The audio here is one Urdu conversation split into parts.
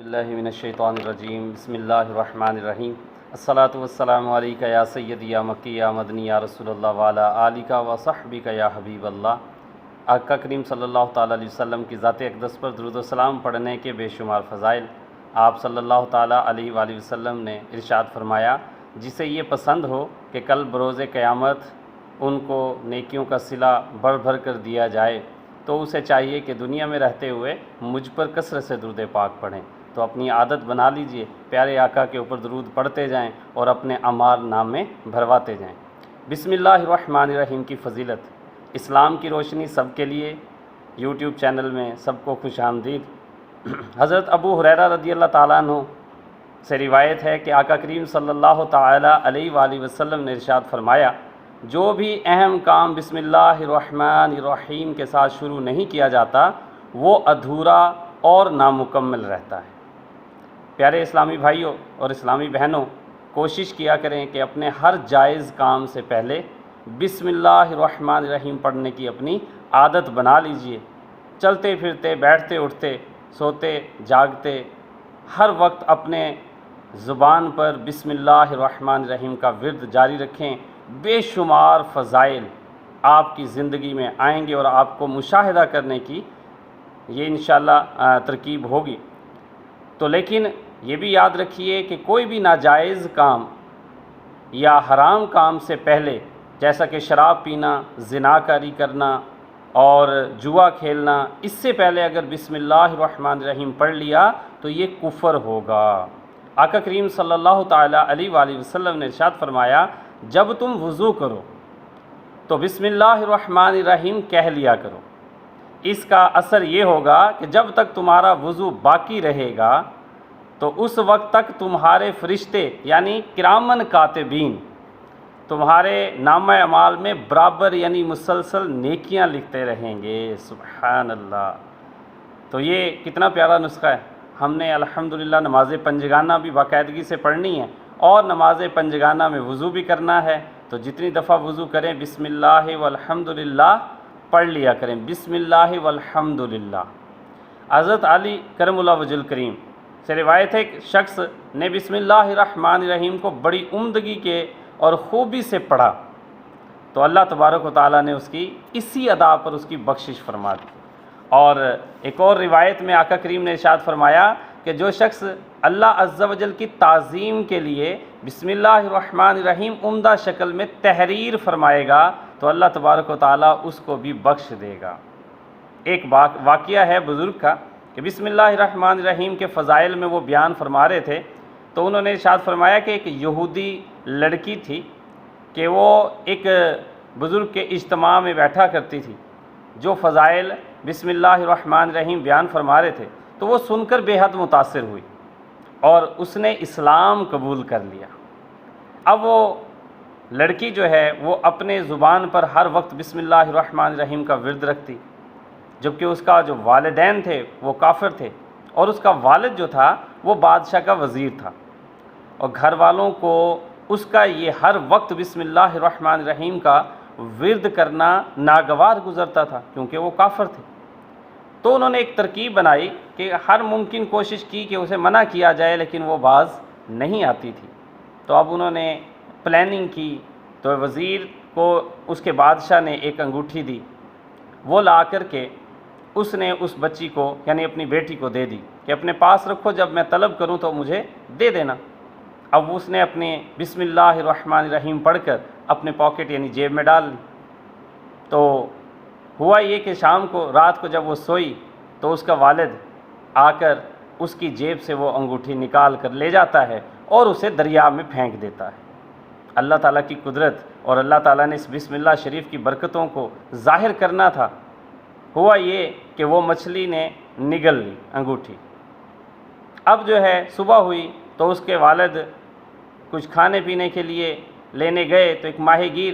اللہ من الشیطان الرجیم بسم اللہ الرحمن الرحیم الصلاۃ والسلام علیک یا سیدی یا مکی یا مدنی یا رسول اللہ وعلی آلک و صحبک یا حبیب اللہ۔ آقا کریم صلی اللہ تعالیٰ علیہ وسلم کی ذات اقدس پر درود و سلام پڑھنے کے بے شمار فضائل آپ صلی اللہ تعالیٰ علیہ وآلہ وسلم نے ارشاد فرمایا، جسے یہ پسند ہو کہ کل بروز قیامت ان کو نیکیوں کا صلہ بڑھ بڑھ کر دیا جائے تو اسے چاہیے کہ دنیا میں رہتے ہوئے مجھ پر کثرت سے درود پاک پڑھیں۔ تو اپنی عادت بنا لیجئے، پیارے آقا کے اوپر درود پڑھتے جائیں اور اپنے اعمال نامے بھرواتے جائیں۔ بسم اللہ الرحمن الرحیم کی فضیلت، اسلام کی روشنی سب کے لیے یوٹیوب چینل میں سب کو خوش آمدید۔ حضرت ابو ہریرہ رضی اللہ تعالیٰ عنہ سے روایت ہے کہ آقا کریم صلی اللہ تعالیٰ علیہ وآلہ وسلم نے ارشاد فرمایا، جو بھی اہم کام بسم اللہ الرحمن الرحیم کے ساتھ شروع نہیں کیا جاتا وہ ادھورا اور نامکمل رہتا ہے۔ پیارے اسلامی بھائیوں اور اسلامی بہنوں، کوشش کیا کریں کہ اپنے ہر جائز کام سے پہلے بسم اللہ الرحمن الرحیم پڑھنے کی اپنی عادت بنا لیجئے۔ چلتے پھرتے، بیٹھتے اٹھتے، سوتے جاگتے، ہر وقت اپنے زبان پر بسم اللہ الرحمن الرحیم کا ورد جاری رکھیں۔ بے شمار فضائل آپ کی زندگی میں آئیں گے اور آپ کو مشاہدہ کرنے کی یہ انشاءاللہ ترکیب ہوگی۔ تو لیکن یہ بھی یاد رکھیے کہ کوئی بھی ناجائز کام یا حرام کام سے پہلے، جیسا کہ شراب پینا، زناکاری کرنا اور جوا کھیلنا، اس سے پہلے اگر بسم اللہ الرحمن الرحیم پڑھ لیا تو یہ کفر ہوگا۔ آقا کریم صلی اللہ تعالیٰ علیہ وآلہ وسلم نے ارشاد فرمایا، جب تم وضو کرو تو بسم اللہ الرحمن الرحیم کہہ لیا کرو۔ اس کا اثر یہ ہوگا کہ جب تک تمہارا وضو باقی رہے گا تو اس وقت تک تمہارے فرشتے یعنی کرامن کاتبین تمہارے نامہ اعمال میں برابر یعنی مسلسل نیکیاں لکھتے رہیں گے۔ سبحان اللہ! تو یہ کتنا پیارا نسخہ ہے۔ ہم نے الحمدللہ نماز پنجگانہ بھی باقاعدگی سے پڑھنی ہے اور نماز پنجگانہ میں وضو بھی کرنا ہے، تو جتنی دفعہ وضو کریں بسم اللہ والحمدللہ پڑھ لیا کریں۔ بسم اللہ والحمدللہ۔ حضرت علی کرم اللہ وجہ الکریم سے روایت ہے کہ شخص نے بسم اللہ الرحمن الرحیم کو بڑی عمدگی کے اور خوبی سے پڑھا تو اللہ تبارک و تعالیٰ نے اس کی اسی ادا پر اس کی بخشش فرما دی۔ اور ایک اور روایت میں آقا کریم نے ارشاد فرمایا کہ جو شخص اللہ عز و جل کی تعظیم کے لیے بسم اللہ الرحمن الرحیم عمدہ شکل میں تحریر فرمائے گا تو اللہ تبارک و تعالیٰ اس کو بھی بخش دے گا۔ ایک واقعہ ہے بزرگ کا کہ بسم اللہ الرحمن الرحیم کے فضائل میں وہ بیان فرما رہے تھے تو انہوں نے ارشاد فرمایا کہ ایک یہودی لڑکی تھی کہ وہ ایک بزرگ کے اجتماع میں بیٹھا کرتی تھی، جو فضائل بسم اللہ الرحمن الرحیم بیان فرما رہے تھے تو وہ سن کر بے حد متاثر ہوئی اور اس نے اسلام قبول کر لیا۔ اب وہ لڑکی جو ہے وہ اپنے زبان پر ہر وقت بسم اللہ الرحمن الرحیم کا ورد رکھتی، جبکہ اس کا جو والدین تھے وہ کافر تھے اور اس کا والد جو تھا وہ بادشاہ کا وزیر تھا، اور گھر والوں کو اس کا یہ ہر وقت بسم اللہ الرحمن الرحیم کا ورد کرنا ناگوار گزرتا تھا کیونکہ وہ کافر تھے۔ تو انہوں نے ایک ترکیب بنائی کہ ہر ممکن کوشش کی کہ اسے منع کیا جائے لیکن وہ باز نہیں آتی تھی۔ تو اب انہوں نے پلاننگ کی تو وزیر کو اس کے بادشاہ نے ایک انگوٹھی دی، وہ لا کر کے اس نے اس بچی کو یعنی اپنی بیٹی کو دے دی کہ اپنے پاس رکھو، جب میں طلب کروں تو مجھے دے دینا۔ اب اس نے اپنے بسم اللہ الرحمن الرحیم پڑھ کر اپنے پاکٹ یعنی جیب میں ڈال لی۔ تو ہوا یہ کہ شام کو رات کو جب وہ سوئی تو اس کا والد آ کر اس کی جیب سے وہ انگوٹھی نکال کر لے جاتا ہے اور اسے دریا میں پھینک دیتا ہے۔ اللہ تعالیٰ کی قدرت اور اللہ تعالیٰ نے اس بسم اللہ شریف کی برکتوں کو ظاہر کرنا تھا۔ ہوا یہ کہ وہ مچھلی نے نگل لی انگوٹھی۔ اب جو ہے صبح ہوئی تو اس کے والد کچھ کھانے پینے کے لیے لینے گئے تو ایک ماہی گیر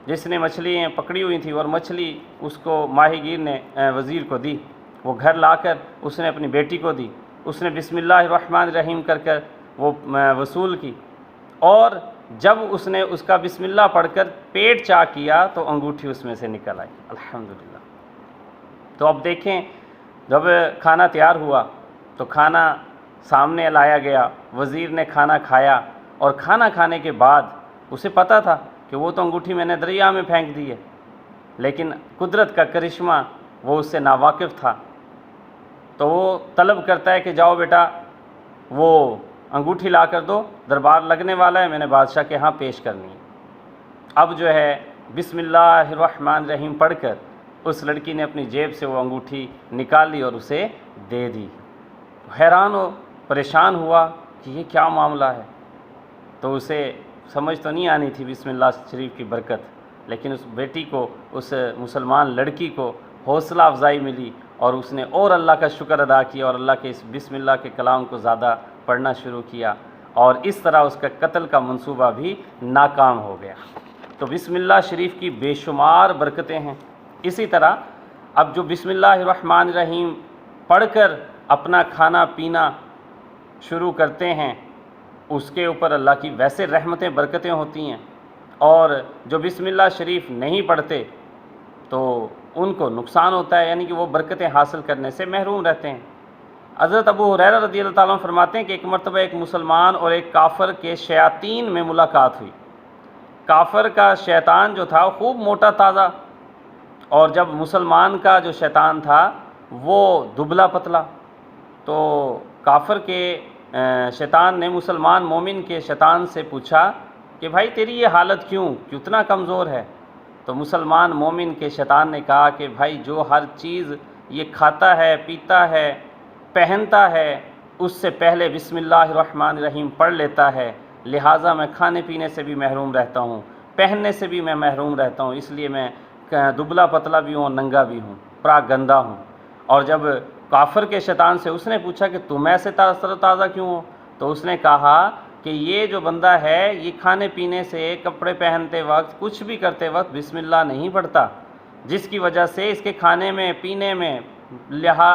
جس نے مچھلیاں پکڑی ہوئی تھیں اور مچھلی اس کو ماہی گیر نے وزیر کو دی، وہ گھر لا کر اس نے اپنی بیٹی کو دی، اس نے بسم اللہ الرحمن الرحیم کر وہ وصول کی، اور جب اس نے اس کا بسم اللہ پڑھ کر پیٹ چاک کیا تو انگوٹھی اس میں سے نکل آئی۔ الحمدللہ۔ تو اب دیکھیں جب کھانا تیار ہوا تو کھانا سامنے لایا گیا، وزیر نے کھانا کھایا، اور کھانا کھانے کے بعد اسے پتہ تھا کہ وہ تو انگوٹھی میں نے دریا میں پھینک دی ہے، لیکن قدرت کا کرشمہ وہ اس سے ناواقف تھا، تو وہ طلب کرتا ہے کہ جاؤ بیٹا وہ انگوٹھی لا کر دو، دربار لگنے والا ہے، میں نے بادشاہ کے ہاں پیش کرنی ہے۔ اب جو ہے بسم اللہ الرحمن الرحیم پڑھ کر اس لڑکی نے اپنی جیب سے وہ انگوٹھی نکالی اور اسے دے دی۔ حیران و پریشان ہوا کہ یہ کیا معاملہ ہے، تو اسے سمجھ تو نہیں آنی تھی بسم اللہ شریف کی برکت، لیکن اس بیٹی کو، اس مسلمان لڑکی کو حوصلہ افزائی ملی، اور اس نے اور اللہ کا شکر ادا کیا اور اللہ کے اس بسم اللہ کے کلام کو زیادہ پڑھنا شروع کیا، اور اس طرح اس کا قتل کا منصوبہ بھی ناکام ہو گیا۔ تو بسم اللہ شریف کی بے شمار برکتیں ہیں۔ اسی طرح اب جو بسم اللہ الرحمن الرحیم پڑھ کر اپنا کھانا پینا شروع کرتے ہیں، اس کے اوپر اللہ کی ویسے رحمتیں برکتیں ہوتی ہیں، اور جو بسم اللہ شریف نہیں پڑھتے تو ان کو نقصان ہوتا ہے، یعنی کہ وہ برکتیں حاصل کرنے سے محروم رہتے ہیں۔ حضرت ابو ہریرہ رضی اللہ تعالیٰ عنہ فرماتے ہیں کہ ایک مرتبہ ایک مسلمان اور ایک کافر کے شیاطین میں ملاقات ہوئی۔ کافر کا شیطان جو تھا وہ خوب موٹا تازہ، اور جب مسلمان کا جو شیطان تھا وہ دبلا پتلا، تو کافر کے شیطان نے مسلمان مومن کے شیطان سے پوچھا کہ بھائی تیری یہ حالت کیوں اتنا کمزور ہے؟ تو مسلمان مومن کے شیطان نے کہا کہ بھائی جو ہر چیز یہ کھاتا ہے، پیتا ہے، پہنتا ہے، اس سے پہلے بسم اللہ الرحمن الرحیم پڑھ لیتا ہے، لہٰذا میں کھانے پینے سے بھی محروم رہتا ہوں، پہننے سے بھی میں محروم رہتا ہوں، اس لیے میں دبلا پتلا بھی ہوں، ننگا بھی ہوں، پراک گندا ہوں۔ اور جب کافر کے شیطان سے اس نے پوچھا کہ تم ایسے تر تازہ کیوں ہو، تو اس نے کہا کہ یہ جو بندہ ہے یہ کھانے پینے سے، کپڑے پہنتے وقت، کچھ بھی کرتے وقت بسم اللہ نہیں پڑھتا، جس کی وجہ سے اس کے کھانے میں، پینے میں،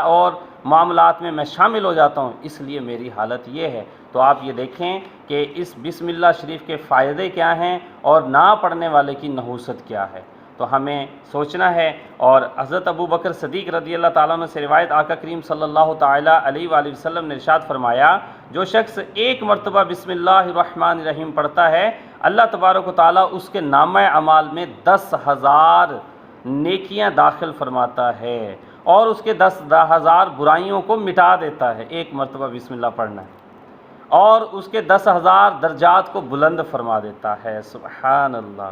اور معاملات میں شامل ہو جاتا ہوں، اس لیے میری حالت یہ ہے۔ تو آپ یہ دیکھیں کہ اس بسم اللہ شریف کے فائدے کیا ہیں اور نہ پڑھنے والے کی نحوست کیا ہے۔ تو ہمیں سوچنا ہے، اور حضرت ابو بکر صدیق رضی اللہ تعالیٰ عنہ سے روایت، آقا کریم صلی اللہ تعالیٰ علیہ وآلہ وسلم نے ارشاد فرمایا، جو شخص ایک مرتبہ بسم اللہ الرحمن الرحیم پڑھتا ہے، اللہ تبارک و تعالیٰ اس کے نامہ اعمال میں 10,000 نیکیاں داخل فرماتا ہے، اور اس کے 10,000 برائیوں کو مٹا دیتا ہے۔ ایک مرتبہ بسم اللہ پڑھنا ہے، اور اس کے 10,000 درجات کو بلند فرما دیتا ہے۔ سبحان اللہ۔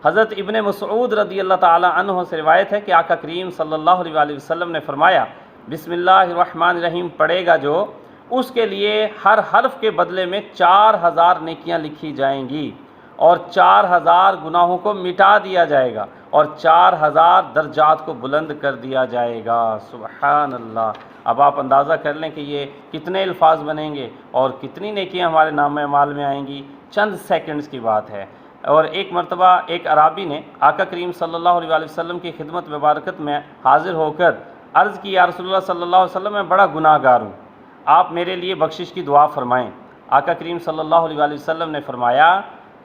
حضرت ابن مسعود رضی اللہ تعالی عنہ سے روایت ہے کہ آقا کریم صلی اللہ علیہ وآلہ وسلم نے فرمایا، بسم اللہ الرحمن الرحیم پڑھے گا جو، اس کے لیے ہر حرف کے بدلے میں 4,000 نیکیاں لکھی جائیں گی، اور 4,000 گناہوں کو مٹا دیا جائے گا، اور 4,000 درجات کو بلند کر دیا جائے گا۔ سبحان اللہ۔ اب آپ اندازہ کر لیں کہ یہ کتنے الفاظ بنیں گے اور کتنی نیکیاں ہمارے نامہ اعمال میں آئیں گی، چند سیکنڈز کی بات ہے۔ اور ایک مرتبہ ایک عرابی نے آقا کریم صلی اللہ علیہ وآلہ وسلم کی خدمت مبارکت میں حاضر ہو کر عرض کی، یا رسول اللہ صلی اللہ علیہ وسلم میں بڑا گناہ گار ہوں، آپ میرے لیے بخشش کی دعا فرمائیں۔ آقا کریم صلی اللہ علیہ وآلہ وسلم نے فرمایا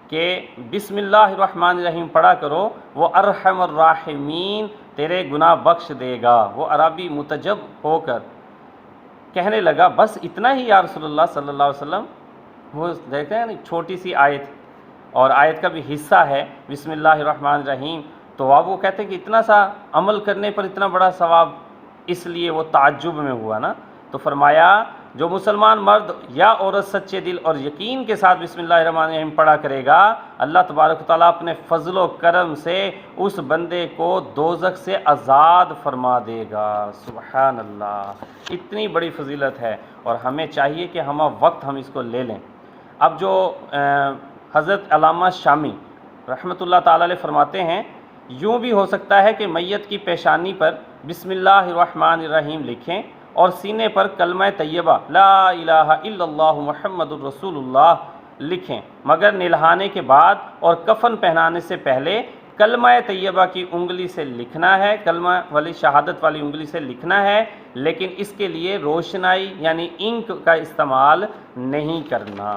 کہ بسم اللہ الرحمن الرحیم پڑھا کرو، وہ ارحم الراحمین تیرے گناہ بخش دے گا۔ وہ عرابی متجب ہو کر کہنے لگا، بس اتنا ہی یا رسول اللہ صلی اللہ علیہ وسلم؟ وہ دیکھتے ہیں چھوٹی سی آیت، اور آیت کا بھی حصہ ہے بسم اللہ الرحمن الرحیم، تو اب وہ کہتے ہیں کہ اتنا سا عمل کرنے پر اتنا بڑا ثواب، اس لیے وہ تعجب میں ہوا نا۔ تو فرمایا جو مسلمان مرد یا عورت سچے دل اور یقین کے ساتھ بسم اللہ الرحمن الرحیم پڑھا کرے گا، اللہ تبارک و تعالیٰ اپنے فضل و کرم سے اس بندے کو دوزخ سے آزاد فرما دے گا۔ سبحان اللہ، اتنی بڑی فضیلت ہے، اور ہمیں چاہیے کہ ہم وقت ہم اس کو لے لیں۔ اب جو حضرت علامہ شامی رحمۃ اللہ تعالیٰ علیہ فرماتے ہیں، یوں بھی ہو سکتا ہے کہ میت کی پیشانی پر بسم اللہ الرحمن الرحیم لکھیں اور سینے پر کلمہ طیبہ لا الہ الا اللہ محمد الرسول اللہ لکھیں، مگر نلہانے کے بعد اور کفن پہنانے سے پہلے کلمہ طیبہ کی انگلی سے لکھنا ہے، کلمہ والی شہادت والی انگلی سے لکھنا ہے، لیکن اس کے لیے روشنائی یعنی انک کا استعمال نہیں کرنا۔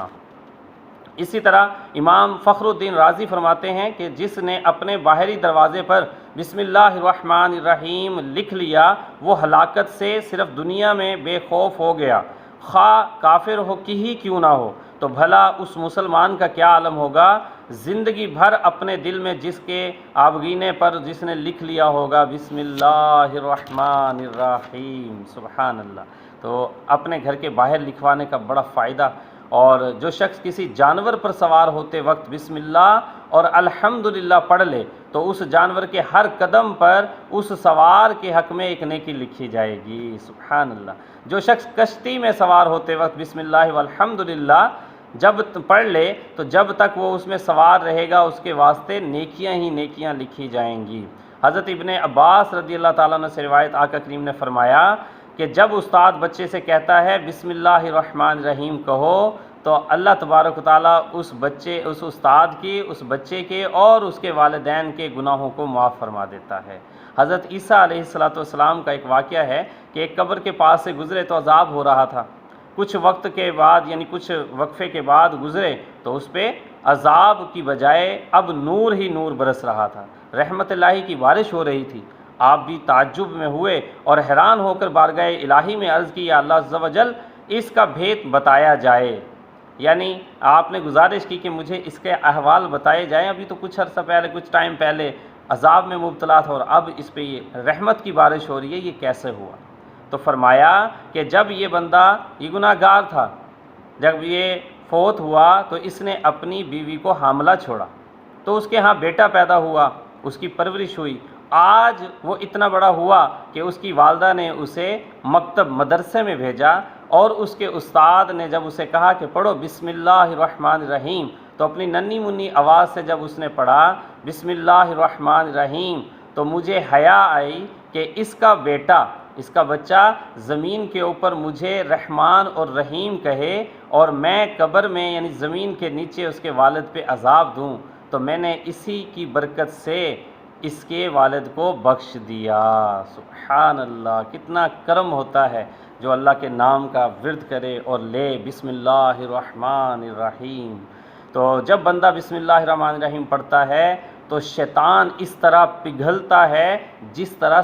اسی طرح امام فخر الدین رازی فرماتے ہیں کہ جس نے اپنے باہری دروازے پر بسم اللہ الرحمن الرحیم لکھ لیا، وہ ہلاکت سے صرف دنیا میں بے خوف ہو گیا، خواہ کافر ہو کی ہی کیوں نہ ہو، تو بھلا اس مسلمان کا کیا عالم ہوگا زندگی بھر اپنے دل میں جس کے آبگینے پر جس نے لکھ لیا ہوگا بسم اللہ الرحمن الرحیم، سبحان اللہ۔ تو اپنے گھر کے باہر لکھوانے کا بڑا فائدہ، اور جو شخص کسی جانور پر سوار ہوتے وقت بسم اللہ اور الحمدللہ پڑھ لے تو اس جانور کے ہر قدم پر اس سوار کے حق میں ایک نیکی لکھی جائے گی، سبحان اللہ۔ جو شخص کشتی میں سوار ہوتے وقت بسم اللہ والحمدللہ جب پڑھ لے تو جب تک وہ اس میں سوار رہے گا اس کے واسطے نیکیاں ہی نیکیاں لکھی جائیں گی۔ حضرت ابن عباس رضی اللہ تعالیٰ عنہ سے روایت، آقا کریم نے فرمایا کہ جب استاد بچے سے کہتا ہے بسم اللہ الرحمن الرحیم کہو تو اللہ تبارک و تعالیٰ اس استاد کی، اس بچے کے اور اس کے والدین کے گناہوں کو معاف فرما دیتا ہے۔ حضرت عیسیٰ علیہ السلام کا ایک واقعہ ہے کہ ایک قبر کے پاس سے گزرے تو عذاب ہو رہا تھا، کچھ وقت کے بعد یعنی کچھ وقفے کے بعد گزرے تو اس پہ عذاب کی بجائے اب نور ہی نور برس رہا تھا، رحمت الہی کی بارش ہو رہی تھی۔ آپ بھی تعجب میں ہوئے اور حیران ہو کر بارگاہ الہی میں عرض کی، یا اللہ عز و جل اس کا بھید بتایا جائے، یعنی آپ نے گزارش کی کہ مجھے اس کے احوال بتائے جائیں، ابھی تو کچھ عرصہ پہلے، کچھ ٹائم پہلے عذاب میں مبتلا تھا اور اب اس پہ یہ رحمت کی بارش ہو رہی ہے، یہ کیسے ہوا؟ تو فرمایا کہ جب یہ بندہ یہ گناہ گار تھا، جب یہ فوت ہوا تو اس نے اپنی بیوی کو حاملہ چھوڑا، تو اس کے ہاں بیٹا پیدا ہوا، اس کی پرورش ہوئی، آج وہ اتنا بڑا ہوا کہ اس کی والدہ نے اسے مکتب مدرسے میں بھیجا، اور اس کے استاد نے جب اسے کہا کہ پڑھو بسم اللہ الرحمن الرحیم، تو اپنی ننھی منی آواز سے جب اس نے پڑھا بسم اللہ الرحمن الرحیم تو مجھے حیا آئی کہ اس کا بیٹا، اس کا بچہ زمین کے اوپر مجھے رحمان اور رحیم کہے اور میں قبر میں یعنی زمین کے نیچے اس کے والد پہ عذاب دوں، تو میں نے اسی کی برکت سے اس کے والد کو بخش دیا۔ سبحان اللہ، کتنا کرم ہوتا ہے جو اللہ کے نام کا ورد کرے اور لے بسم اللہ الرحمن الرحیم۔ تو جب بندہ بسم اللہ الرحمن الرحیم پڑھتا ہے تو شیطان اس طرح پگھلتا ہے جس طرح